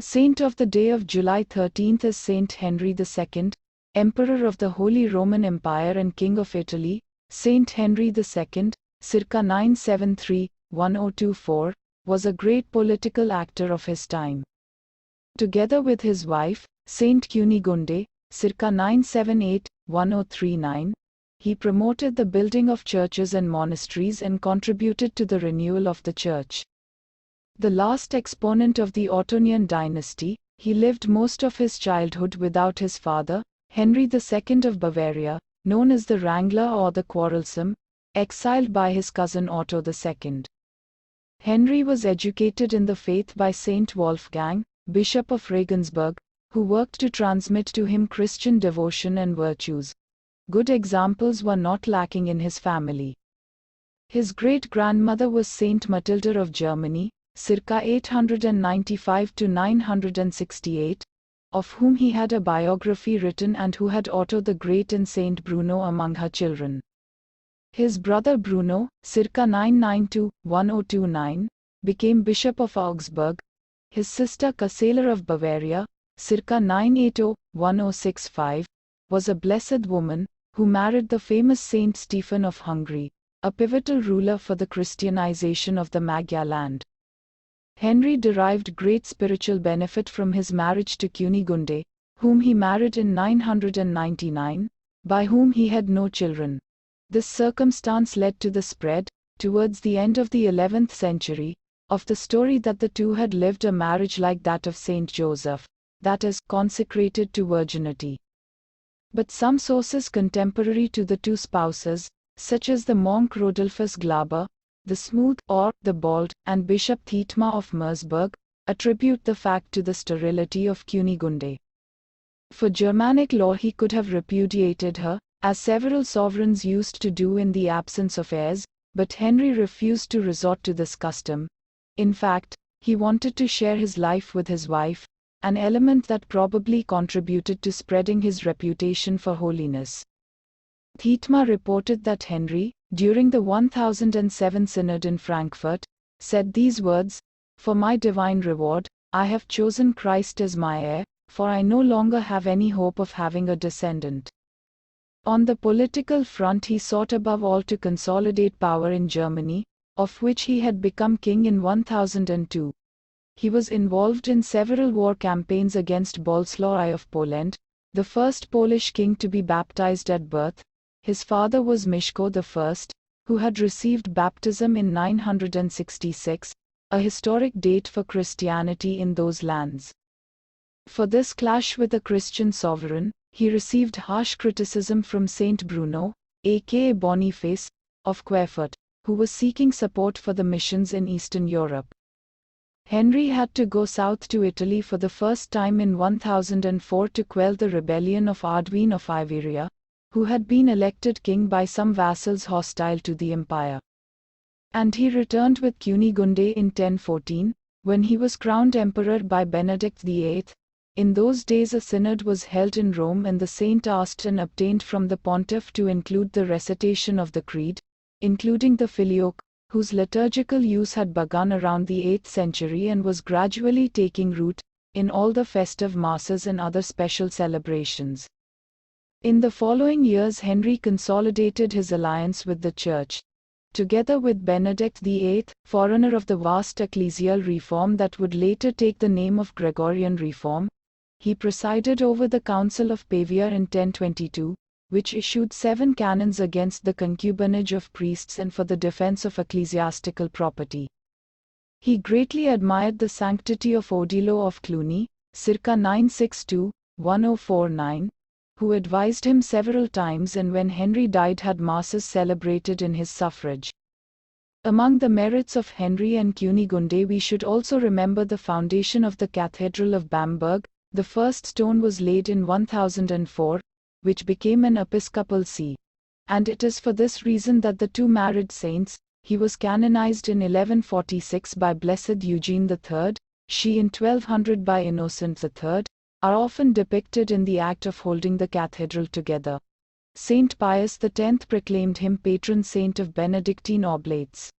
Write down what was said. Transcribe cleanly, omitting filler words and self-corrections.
Saint of the day of July 13th is Saint Henry II, Emperor of the Holy Roman Empire and King of Italy. Saint Henry II, circa 973-1024, was a great political actor of his time. Together with his wife, Saint Kunigunde, circa 978-1039, he promoted the building of churches and monasteries and contributed to the renewal of the church. The last exponent of the Ottonian dynasty, he lived most of his childhood without his father, Henry II of Bavaria, known as the Wrangler or the Quarrelsome, exiled by his cousin Otto II. Henry was educated in the faith by Saint Wolfgang, Bishop of Regensburg, who worked to transmit to him Christian devotion and virtues. Good examples were not lacking in his family. His great-grandmother was Saint Matilda of Germany, circa 895 to 968, of whom he had a biography written and who had Otto the Great and Saint Bruno among her children. His brother Bruno, circa 992-1029, became Bishop of Augsburg. His sister Cassala of Bavaria, circa 980-1065, was a blessed woman, who married the famous Saint Stephen of Hungary, a pivotal ruler for the Christianization of the Magyar land. Henry derived great spiritual benefit from his marriage to Kunigunde, whom he married in 999, by whom he had no children. This circumstance led to the spread, towards the end of the 11th century, of the story that the two had lived a marriage like that of Saint Joseph, that is, consecrated to virginity. But some sources contemporary to the two spouses, such as the monk Rodolphus Glaber, the Smooth or the Bald, and Bishop Thietmar of Mersburg, attribute the fact to the sterility of Kunigunde. For Germanic law he could have repudiated her, as several sovereigns used to do in the absence of heirs, but Henry refused to resort to this custom. In fact, he wanted to share his life with his wife, an element that probably contributed to spreading his reputation for holiness. Thietmar reported that Henry, during the 1007 Synod in Frankfurt, said these words, "For my divine reward, I have chosen Christ as my heir, for I no longer have any hope of having a descendant." On the political front he sought above all to consolidate power in Germany, of which he had become king in 1002. He was involved in several war campaigns against Bolesław I of Poland, the first Polish king to be baptized at birth. His father was Mieszko I, who had received baptism in 966, a historic date for Christianity in those lands. For this clash with a Christian sovereign, he received harsh criticism from Saint Bruno, aka Boniface, of Querfurt, who was seeking support for the missions in Eastern Europe. Henry had to go south to Italy for the first time in 1004 to quell the rebellion of Ardwine of Iveria, who had been elected king by some vassals hostile to the empire. And he returned with Kunigunde in 1014, when he was crowned emperor by Benedict VIII. In those days a synod was held in Rome and the saint asked and obtained from the pontiff to include the recitation of the Creed, including the Filioque, whose liturgical use had begun around the 8th century and was gradually taking root in all the festive masses and other special celebrations. In the following years Henry consolidated his alliance with the Church. Together with Benedict VIII, forerunner of the vast ecclesial reform that would later take the name of Gregorian Reform, he presided over the Council of Pavia in 1022, which issued 7 canons against the concubinage of priests and for the defense of ecclesiastical property. He greatly admired the sanctity of Odilo of Cluny, circa 962-1049, who advised him several times and when Henry died had masses celebrated in his suffrage. Among the merits of Henry and Kunigunde we should also remember the foundation of the Cathedral of Bamberg. The first stone was laid in 1004, which became an episcopal see. And it is for this reason that the two married saints, he was canonized in 1146 by Blessed Eugene III, she in 1200 by Innocent III, are often depicted in the act of holding the cathedral together. Saint Pius X proclaimed him patron saint of Benedictine Oblates.